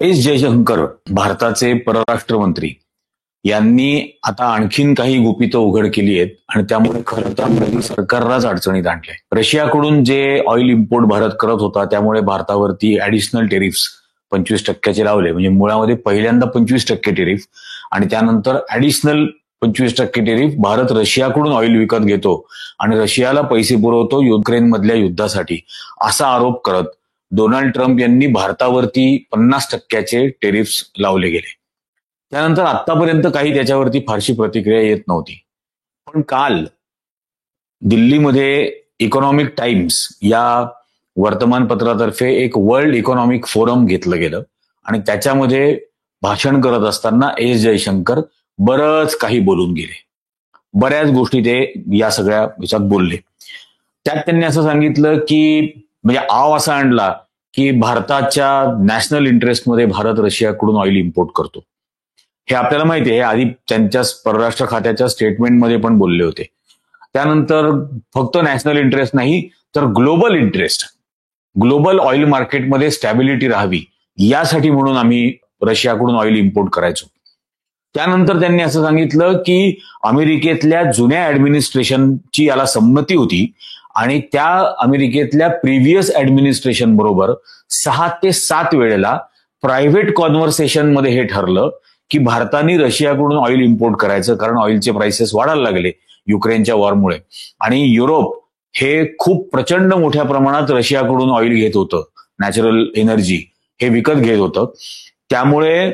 S Jaishankar भारताचे परराष्ट्र मंत्री यांनी आता आणखीन काही गुपितं उघड केली आहेत आणि त्यामुळे खरं तर मोदी सरकारलाच अडचणीत आणलंय. रशियाकडून जे ऑइल इम्पोर्ट भारत करत होता त्यामुळे भारतावरती ऍडिशनल टेरिफ्स 25% लावले. म्हणजे मुळामध्ये पहिल्यांदा 25% टेरिफ आणि त्यानंतर ऍडिशनल 25% टेरिफ भारत रशियाकडून ऑइल विकत घेतो आणि रशियाला पैसे पुरवतो युक्रेनमधल्या युद्धासाठी, असा आरोप करत डोनाल्ड ट्रम्प यांनी भारतावरती 50% टेरिफ्स लावले गेले. त्यानंतर आतापर्यंत काही त्याच्यावरती फारशी प्रतिक्रिया येत नव्हती. पण काल दिल्लीमध्ये इकॉनॉमिक टाइम्स या वर्तमानपत्रातर्फे एक वर्ल्ड इकॉनॉमिक फोरम घेतलं गेलं आणि त्याच्यामध्ये भाषण करत असताना एस जयशंकर बरंच काही बोलून गेले. बऱ्याच गोष्टी ते या सगळ्या ह्याच्यात बोलले. त्यात त्यांनी असं सांगितलं की म्हणजे आव असा आणला की भारताच्या नॅशनल इंटरेस्टमध्ये भारत रशियाकडून ऑइल इम्पोर्ट करतो. हे आपल्याला माहिती आहे, आधी त्यांच्या परराष्ट्र खात्याच्या स्टेटमेंटमध्ये पण बोलले होते. त्यानंतर फक्त नॅशनल इंटरेस्ट नाही तर ग्लोबल इंटरेस्ट, ग्लोबल ऑइल मार्केटमध्ये स्टॅबिलिटी राहावी यासाठी म्हणून आम्ही रशियाकडून ऑइल इम्पोर्ट करायचो. त्यानंतर त्यांनी असं सांगितलं की अमेरिकेतल्या जुन्या ऍडमिनिस्ट्रेशनची याला संमती होती आणि त्या अमेरिकेतल्या प्रिव्हियस ऍडमिनिस्ट्रेशन बरोबर 6 ते 7 वेळेला प्रायव्हेट कॉन्व्हर्सेशन मध्ये हे ठरलं की भारताने रशियाकडून ऑइल इम्पोर्ट करायचं, कारण ऑइलचे प्राइसेस वाढायला लागले युक्रेनच्या वॉरमुळे आणि युरोप हे खूप प्रचंड मोठ्या प्रमाणात रशियाकडून ऑइल घेत होतं, नॅचरल एनर्जी हे विकत घेत होतं. त्यामुळे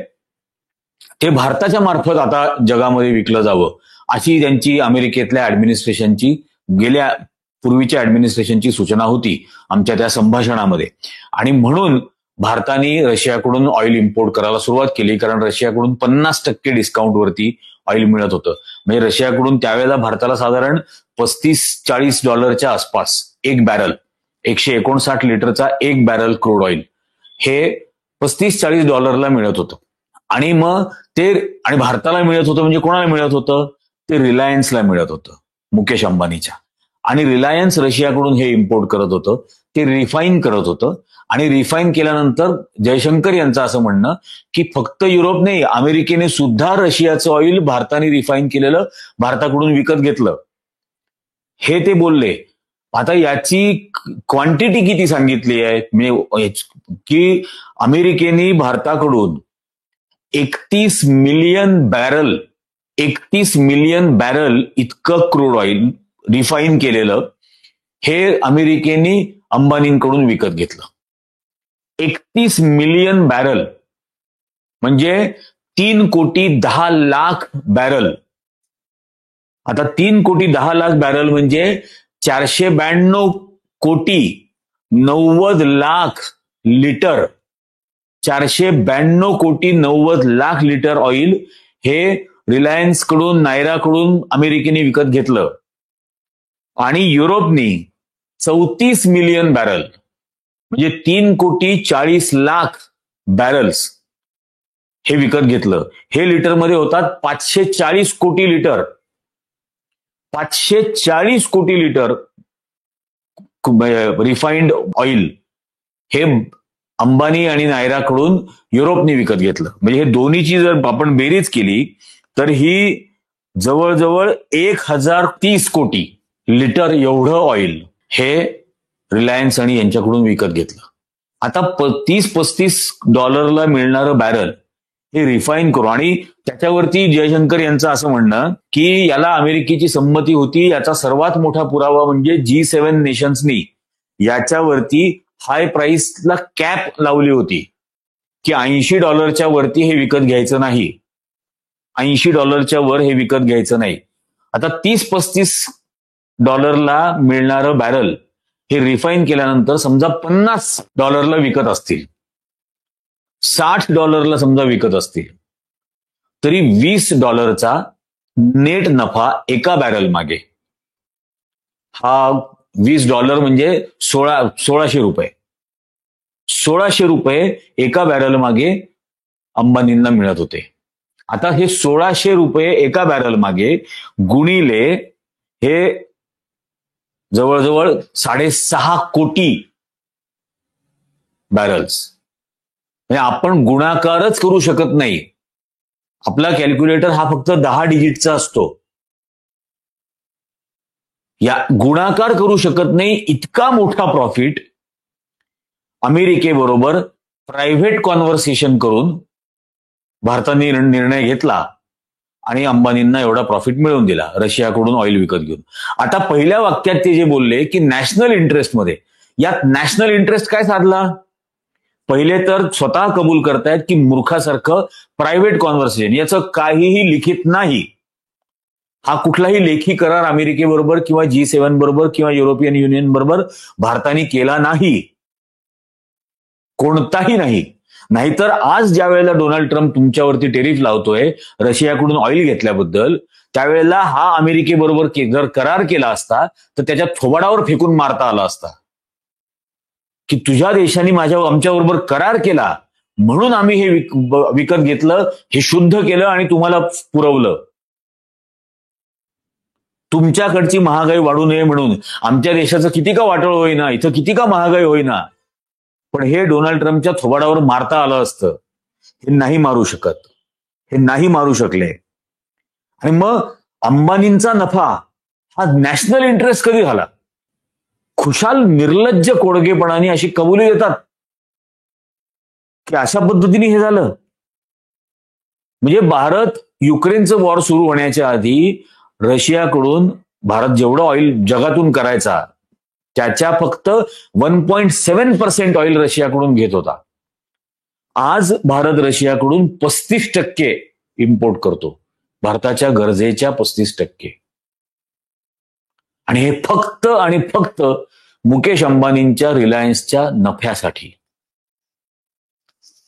ते भारताच्या मार्फत आता जगामध्ये विकलं जावं अशी त्यांची अमेरिकेतल्या ऍडमिनिस्ट्रेशनची गेल्या पूर्वीच्या ऍडमिनिस्ट्रेशनची सूचना होती आमच्या त्या संभाषणामध्ये. आणि म्हणून भारताने रशियाकडून ऑइल इम्पोर्ट करायला सुरुवात केली, कारण रशियाकडून 50% डिस्काउंटवरती ऑइल मिळत होतं. म्हणजे रशियाकडून त्यावेळेला भारताला साधारण $35-40 आसपास एक बॅरल, 159 लिटरचा एक बॅरल क्रूड ऑइल हे $35-40 मिळत होतं. आणि मग ते आणि भारताला मिळत होतं म्हणजे कोणाला मिळत होतं, ते रिलायन्सला मिळत होतं, मुकेश अंबानीच्या. आणि रिलायन्स रशियाकडून हे इम्पोर्ट करत होतं, ते रिफाईन करत होतं आणि रिफाईन केल्यानंतर जयशंकर यांचं असं म्हणणं की फक्त युरोप नाही, अमेरिकेने सुद्धा रशियाचं ऑइल भारताने रिफाईन केलेलं भारताकडून विकत घेतलं, हे ते बोलले. आता याची क्वांटिटी किती सांगितली आहे की अमेरिकेने भारताकडून 31 मिलियन बॅरल इतकं क्रूड ऑइल रिफाईन केलेलं हे अमेरिकेने अंबानींकडून विकत घेतलं. 31 मिलियन बॅरल म्हणजे 3,10,00,000 बॅरल. आता 3,10,00,000 बॅरल म्हणजे 492,90,00,000 लिटर, 492,90,00,000 लिटर ऑइल हे रिलायन्सकडून, नायराकडून अमेरिकेने विकत घेतलं. आणि युरोपनी 34 मिलियन बॅरल म्हणजे 3,40,00,000 बॅरल्स हे विकत घेतलं. हे लिटरमध्ये होतात 540 कोटी लिटर. 540 कोटी लिटर रिफाईंड ऑइल हे अंबानी आणि नायराकडून युरोपने विकत घेतलं. म्हणजे हे दोन्हीची जर आपण बेरीज केली तर ही जवळजवळ 1030 कोटी लिटर एवढं ऑइल हे रिलायन्स आणि यांच्याकडून विकत घेतलं. आता $30-35 मिळणारं बॅरल हे रिफाईन करू. आणि त्याच्यावरती जयशंकर यांचं असं म्हणणं की याला अमेरिकेची संमती होती, याचा सर्वात मोठा पुरावा म्हणजे G7 नेशन्सनी याच्यावरती हाय प्राइसला कॅप लावली होती की $80 वरती हे विकत घ्यायचं नाही, $80 वर हे विकत घ्यायचं नाही. आता $30-35 मिळणारं बॅरल हे रिफाईन केल्यानंतर समजा $50 विकत असतील, $60 समजा विकत असतील, तरी $20 नेट नफा एका बॅरल मागे. हा $20 म्हणजे 1600 रुपये. 1600 रुपये एका बॅरल मागे अंबानींना मिळत होते. आता हे 1600 रुपये एका बॅरल मागे गुणिले हे जवळजवळ 6.5 कोटी बॅरल्स म्हणजे आपण गुणाकारच करू शकत नाही. आपला कॅल्क्युलेटर हा फक्त 10 डिजिटचा असतो. या गुणाकार करू शकत नाही इतका मोठा प्रॉफिट अमेरिकेबरोबर प्रायव्हेट कॉन्व्हर्सेशन करून भारताने निर्णय घेतला आणि अंबानींना एवढा प्रॉफिट मिळवून दिला रशियाकडून ऑइल विकत घेऊन. आता पहिल्या वाक्यात ते जे बोलले की नॅशनल इंटरेस्टमध्ये, यात नॅशनल इंटरेस्ट काय साधला? पहिले तर स्वतः कबूल करतायत की मूर्खासारखं प्रायव्हेट कॉन्व्हर्सेशन, याचं काहीही लिखित नाही. हा कुठलाही लेखी करार अमेरिकेबरोबर किंवा G7 बरोबर किंवा युरोपियन युनियन बरोबर भारताने केला नाही, कोणताही नाही. नाहीतर आज ज्या वेळेला डोनाल्ड ट्रम्प तुमच्यावरती टेरिफ लावतोय रशियाकडून ऑइल घेतल्याबद्दल, त्यावेळेला हा अमेरिकेबरोबर जर करार केला असता तर त्याच्या थोबाडावर फेकून मारता आला असता की तुझ्या देशाने आमच्याबरोबर करार केला म्हणून आम्ही हे विकत घेतलं, हे शुद्ध केलं आणि तुम्हाला पुरवलं. तुमच्याकडची महागाई वाढू नये म्हणून, आमच्या देशाचं किती का वाटोळ होईना, इथं किती का महागाई होईना, पण हे डोनाल्ड ट्रम्पच्या थोबाडावर मारता आलं असतं. हे नाही मारू शकत, हे नाही मारू शकले. आणि मग अंबानींचा नफा हा नॅशनल इंटरेस्ट कधी झाला? खुशाल निर्लज्ज कोडगेपणाने अशी कबुली देतात की अशा पद्धतीने हे झालं. म्हणजे भारत युक्रेनचं वॉर सुरू होण्याच्या आधी रशियाकडून भारत जेवढं ऑइल जगातून करायचा त्याच्या फक्त 1.7% ऑइल रशियाकडून घेत होता. आज भारत रशियाकडून 35% इम्पोर्ट करतो, भारताच्या गरजेच्या 35%. आणि हे फक्त आणि फक्त मुकेश अंबानींच्या रिलायन्सच्या नफ्यासाठी.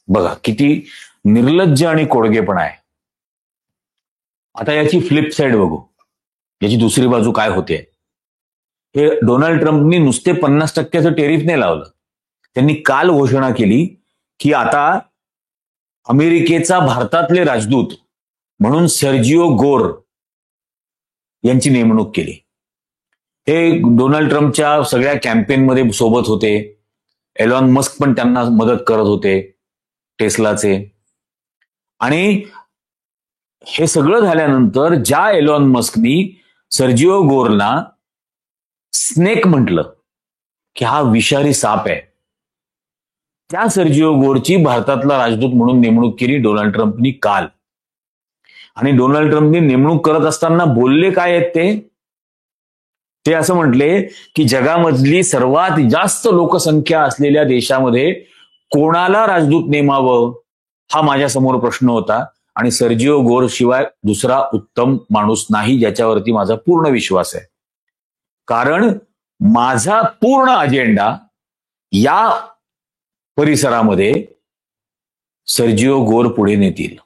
बघा किती निर्लज्ज आणि कोडगेपणा आहे. आता याची फ्लिप साइड बघू, याची दुसरी बाजू काय होते. हे डोनाल्ड ट्रम्पनी नुसते 50% टेरिफ नाही लावलं, त्यांनी काल घोषणा केली की आता अमेरिकेचा भारतातले राजदूत म्हणून सर्जिओ गोर यांची नेमणूक केली. हे डोनाल्ड ट्रम्पच्या सगळ्या कॅम्पेनमध्ये सोबत होते. एलॉन मस्क पण त्यांना मदत करत होते, टेस्लाचे. आणि हे सगळं झाल्यानंतर ज्या एलॉन मस्कनी सर्जिओ गोरला स्नेक म्हटलं की हा विषारी साप आहे, त्या सर्जिओ गोरची भारतातला राजदूत म्हणून नेमणूक केली डोनाल्ड ट्रम्पनी काल. आणि डोनाल्ड ट्रम्पनी नेमणूक करत असताना बोलले काय आहेत ते असं म्हटले की जगामधली सर्वात जास्त लोकसंख्या असलेल्या देशामध्ये कोणाला राजदूत नेमावं हा माझ्यासमोर प्रश्न होता, आणि सर्जिओ गोर शिवाय दुसरा उत्तम माणूस नाही ज्याच्यावरती माझा पूर्ण विश्वास आहे. कारण माझा पूर्ण अजेंडा या परिसरामध्ये सर्जिओ गोर पुढे नेतील.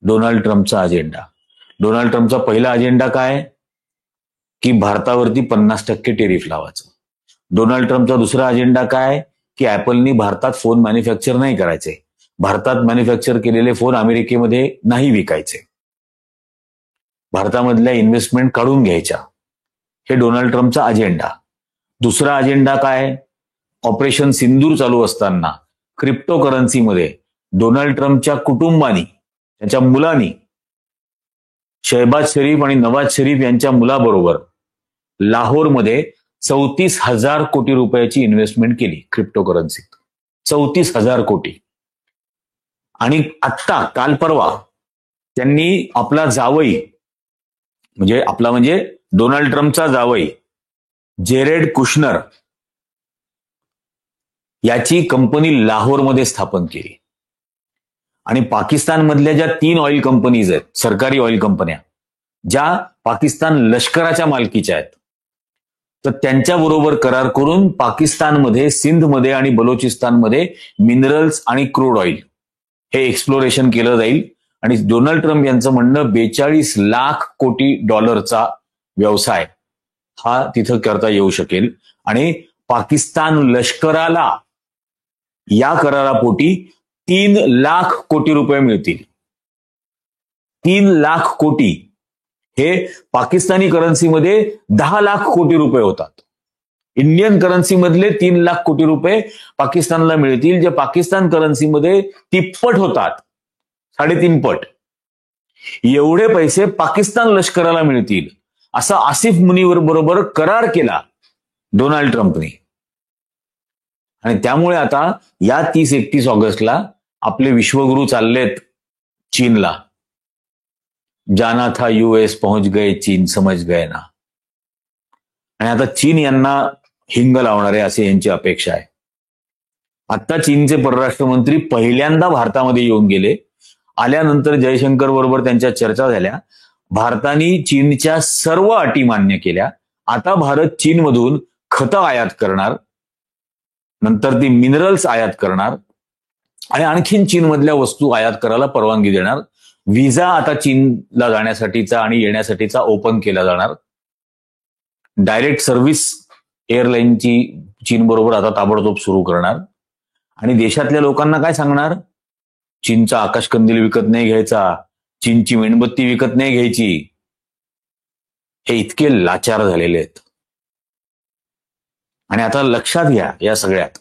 डोनाल्ड ट्रम्पचा अजेंडा. डोनाल्ड ट्रम्पचा पहिला अजेंडा काय की भारतावरती 50% टेरिफ लावायचं. डोनाल्ड ट्रम्पचा दुसरा अजेंडा काय की ऍपलनी भारतात फोन मॅन्युफॅक्चर नाही करायचे, भारतात मॅन्युफॅक्चर केलेले फोन अमेरिकेमध्ये नाही विकायचे, भारतामधल्या इन्व्हेस्टमेंट काढून घ्यायच्या. हे डोनाल्ड ट्रम्पचा अजेंडा. दुसरा अजेंडा काय, ऑपरेशन सिंदूर चालू असताना क्रिप्टो करन्सीमध्ये डोनाल्ड ट्रम्पच्या कुटुंबानी, त्यांच्या मुलांनी, शहबाज शरीफ आणि नवाज शरीफ यांच्या मुलाबरोबर लाहोरमध्ये 34,000 कोटी रुपयाची इन्व्हेस्टमेंट केली क्रिप्टो करन्सीत. 34,000 कोटी. आणि आत्ता काल परवा त्यांनी आपला जावई, म्हणजे डोनाल्ड ट्रम्पचा जावई जेरेड कुशनर याची कंपनी लाहोरमध्ये स्थापन केली. आणि पाकिस्तानमधल्या ज्या 3 ऑइल कंपनीज आहेत, सरकारी ऑइल कंपन्या, ज्या पाकिस्तान लष्कराच्या मालकीच्या आहेत, तर त्यांच्याबरोबर करार करून पाकिस्तानमध्ये, सिंधमध्ये आणि बलोचिस्तानमध्ये मिनरल्स आणि क्रूड ऑइल हे एक्सप्लोरेशन केलं जाईल. आणि डोनाल्ड ट्रम्प यांचं म्हणणं 42 लाख कोटी डॉलरचा व्यवसाय हा तिथं करता येऊ शकेल. आणि पाकिस्तान लष्कराला या करारापोटी 3 लाख कोटी रुपये मिळतील. 3 लाख कोटी हे पाकिस्तानी करन्सीमध्ये 10 लाख कोटी रुपये होतात. इंडियन करन्सी मधले 3 लाख कोटी रुपये पाकिस्तानला मिळतील, जे पाकिस्तान करन्सीमध्ये तिप्पट होतात, 3.5 पट. एवढे पैसे पाकिस्तान लष्कराला मिळतील असा आसिफ मुनीवर बरोबर करार केला डोनाल्ड ट्रम्पने. आणि त्यामुळे आता या 30-31 ऑगस्टला आपले विश्वगुरु चाललेत चीनला. जाना था यूएस पहुंच गए चीन समझ गए ना. आणि आता चीन यांना हिंग लावणार आहे असे यांची अपेक्षा आहे. आता चीनचे परराष्ट्र मंत्री पहिल्यांदा भारतामध्ये येऊन गेले. आल्यानंतर जयशंकर बरोबर त्यांच्या चर्चा झाल्या. भारताने चीनच्या सर्व अटी मान्य केल्या. आता भारत चीनमधून खतं आयात करणार, नंतर ती मिनरल्स आयात करणार आणि आणखीन चीनमधल्या वस्तू आयात करायला परवानगी देणार. व्हिसा आता चीनला जाण्यासाठीचा आणि येण्यासाठीचा ओपन केला जाणार. डायरेक्ट सर्व्हिस एअरलाईनची चीन बरोबर आता ताबडतोब सुरू करणार. आणि देशातल्या लोकांना काय सांगणार? चीनचा आकाशकंदील विकत नाही घ्यायचा, चीनची मेणबत्ती विकत नाही घ्यायची. हे इतके लाचार झालेले आहेत. आणि आता लक्षात घ्या, या सगळ्यात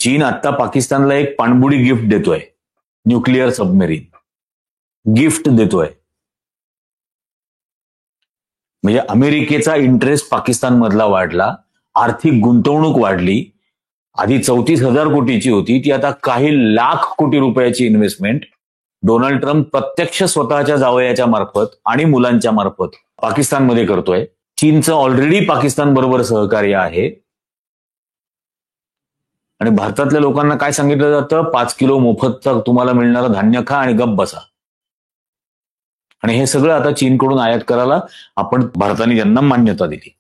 चीन आता पाकिस्तानला एक पाणबुडी गिफ्ट देतोय, न्यूक्लिअर सबमेरीन गिफ्ट देतोय. म्हणजे अमेरिकेचा इंटरेस्ट पाकिस्तान मधला वाढला, आर्थिक गुंतवणूक वाढली. आधी 34,000 कोटीची होती, ती आता काही लाख कोटी रुपयाची इन्व्हेस्टमेंट डोनाल्ड ट्रम्प प्रत्यक्ष स्वतःच्या जावयाच्या मार्फत आणि मुलांच्या मार्फत पाकिस्तानमध्ये करतोय. चीनचं ऑलरेडी पाकिस्तान बरोबर सहकार्य आहे. आणि भारतातल्या लोकांना काय सांगितलं जातं? 5 किलो मोफत तुम्हाला मिळणारं धान्य खा आणि गप्प बसा. आणि हे सगळं आता चीनकडून आयात करायला आपण भारताने ज्यांना मान्यता दिली.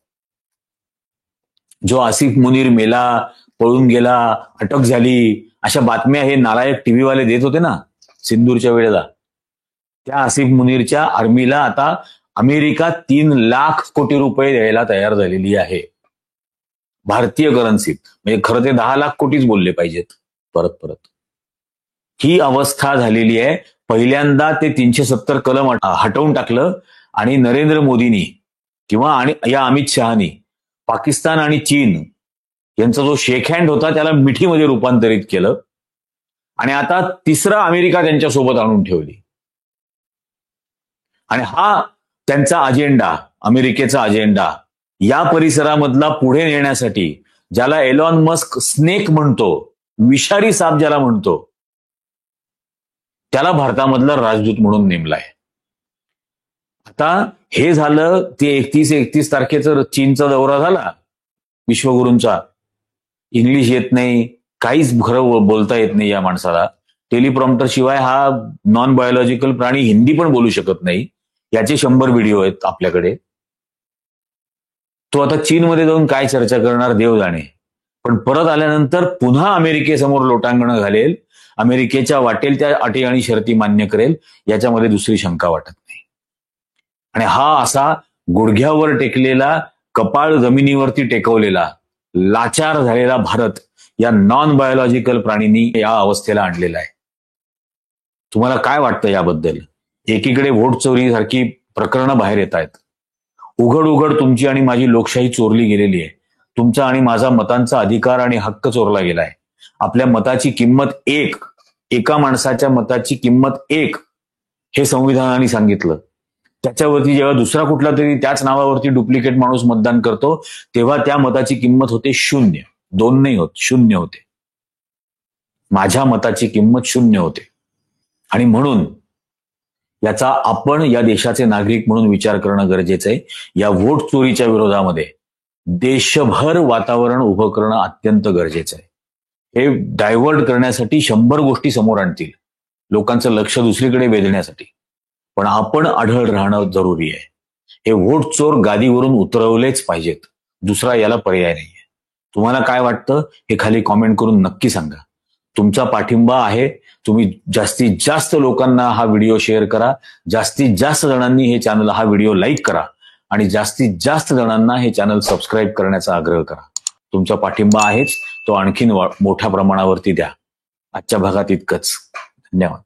जो आसिफ मुनीर मेला, पळून गेला, अटक झाली, अशा बातम्या हे नालायक टीव्हीवाले देत होते ना सिंदूरच्या वेळेला, त्या आसिफ मुनीरच्या आर्मीला आता अमेरिका 3 लाख कोटी रुपये द्यायला तयार झालेली आहे भारतीय करन्सीत. म्हणजे खरं ते 10 लाख कोटीच बोलले पाहिजेत परत परत. ही अवस्था झालेली आहे. पहिल्यांदा ते 370 कलम हटवून टाकलं आणि नरेंद्र मोदींनी किंवा या अमित शहानी पाकिस्तान आणि चीन यांचा जो शेक हँड होता त्याला मिठीमध्ये रूपांतरित केलं. आणि आता तिसरा अमेरिका त्यांच्यासोबत आणून ठेवली. आणि हा त्यांचा अजेंडा, अमेरिकेचा अजेंडा या परिसरामधला पुढे नेण्यासाठी, ज्याला एलॉन मस्क स्नेक म्हणतो, विषारी साप ज्याला म्हणतो, त्याला भारतामधला राजदूत म्हणून नेमलाय. आता हे झालं ते 31 तारखेचं चीनचा दौरा झाला विश्वगुरूंचा. इंग्लिश येत नाही, काहीच खरं बोलता येत नाही या माणसाला. टेलिप्रॉम्प्टर शिवाय हा नॉन बायोलॉजिकल प्राणी हिंदी पण बोलू शकत नाही. याचे 100 व्हिडिओ आहेत आपल्याकडे. तो आता चीनमध्ये जाऊन काय चर्चा करणार देव जाणे. पण परत आल्यानंतर पुन्हा अमेरिकेसमोर लोटांगण घालेल, अमेरिकेच्या वाटेल त्या अटी आणि शर्ती मान्य करेल, याच्यामध्ये दुसरी शंका वाटत नाही. आणि हा असा गुडघ्यावर टेकलेला, कपाळ जमिनीवरती टेकवलेला, लाचार झालेला भारत या नॉन बायोलॉजिकल प्राणींनी या अवस्थेला आणलेला आहे. तुम्हाला काय वाटतं याबद्दल? एकीकडे व्होट चोरी सारखी प्रकरणं बाहेर येत आहेत. उघड उघड तुमची आणि माझी लोकशाही चोरली गेलेली आहे. तुमचा आणि माझा मतांचा अधिकार आणि हक्क चोरला गेलाय. आपल्या मताची किंमत 1, एका माणसाच्या मताची किंमत 1 हे संविधानाने सांगितलं. त्याच्यावरती जेव्हा दुसरा कुठला तरी त्याच नावावरती डुप्लिकेट माणूस मतदान करतो तेव्हा त्या मताची किंमत होते 0. 2 नाही होत, 0 होते. माझ्या मताची किंमत 0 होते. आणि म्हणून याचा आपण या देशाचे नागरिक म्हणून विचार करणं गरजेचं आहे. या व्होट चोरीच्या विरोधामध्ये देशभर वातावरण उभं करणं अत्यंत गरजेचं आहे. हे डायव्हर्ट करण्यासाठी 100 गोष्टी समोर आणतील, लोकांचं लक्ष दुसरीकडे वेधण्यासाठी. पण आपण आढळ राहणं जरुरी आहे. हे व्होट चोर गादीवरून उतरवलेच पाहिजेत. दुसरा याला पर्याय नाहीये. तुम्हाला काय वाटतं हे खाली कॉमेंट करून नक्की सांगा. तुमचा पाठिंबा आहे. तुम्ही जास्तीत जास्त लोकांना हा व्हिडिओ शेअर करा. जास्तीत जास्त जणांनी हा व्हिडिओ लाईक करा आणि जास्तीत जास्त जणांना हे चॅनल सबस्क्राईब करण्याचा आग्रह करा. तुमचा पाठिंबा आहेच, तो आणखीन मोठ्या प्रमाणावरती द्या. आजच्या भागात इतकंच. धन्यवाद.